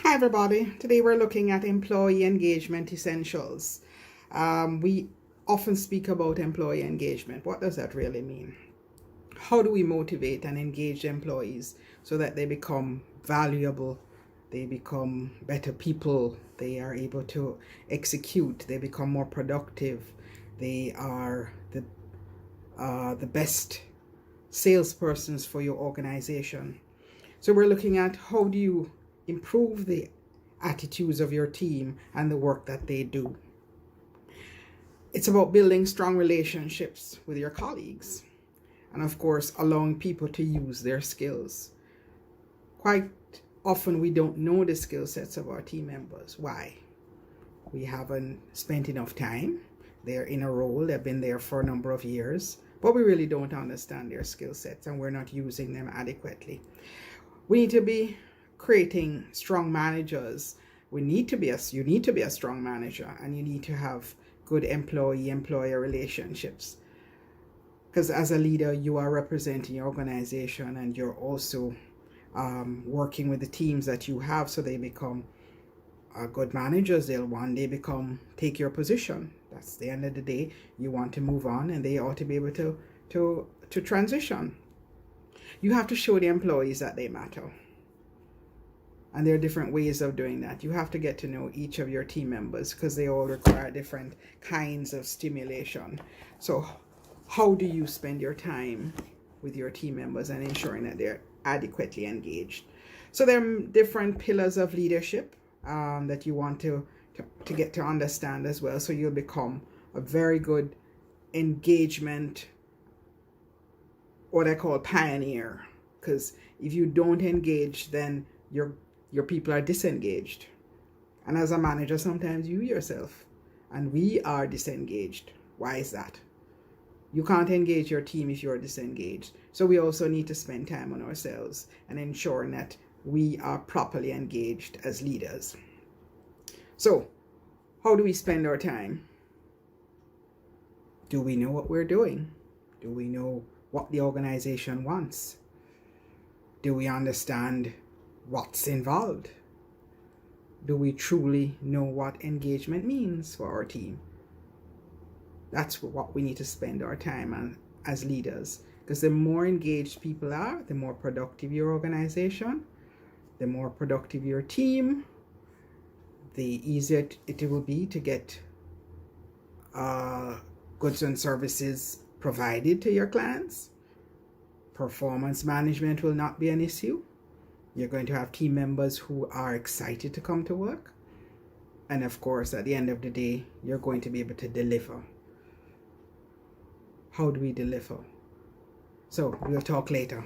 Hi everybody, today we're looking at employee engagement essentials. We often speak about employee engagement. What does that really mean? How do we motivate and engage employees so that they become valuable, they become better people, they are able to execute, they become more productive, they are the best salespersons for your organization. So we're looking at how do you improve the attitudes of your team and the work that they do. It's about building strong relationships with your colleagues and, of course, allowing people to use their skills. Quite often we don't know the skill sets of our team members. Why? We haven't spent enough time. They're in a role, they've been there for a number of years, but we really don't understand their skill sets and we're not using them adequately. We need to be creating strong managers. You need to be a strong manager, and you need to have good employee-employer relationships. Because as a leader, you are representing your organization and you're also working with the teams that you have so they become good managers. They'll one day take your position. That's the end of the day. You want to move on and they ought to be able to transition. You have to show the employees that they matter. And there are different ways of doing that. You have to get to know each of your team members because they all require different kinds of stimulation. So how do you spend your time with your team members and ensuring that they're adequately engaged? So there are different pillars of leadership that you want to get to understand as well. So you'll become a very good engagement, what I call pioneer. Because if you don't engage, then your people are disengaged. And as a manager, sometimes you yourself and we are disengaged. Why is that? You can't engage your team if you're disengaged. So we also need to spend time on ourselves and ensuring that we are properly engaged as leaders. So how do we spend our time? Do we know what we're doing? Do we know what the organization wants? Do we understand what's involved? Do we truly know what engagement means for our team? That's what we need to spend our time on as leaders. Because the more engaged people are, the more productive your organization, the more productive your team, the easier it will be to get goods and services provided to your clients. Performance management will not be an issue. You're going to have team members who are excited to come to work. And of course, at the end of the day, you're going to be able to deliver. How do we deliver? So we'll talk later.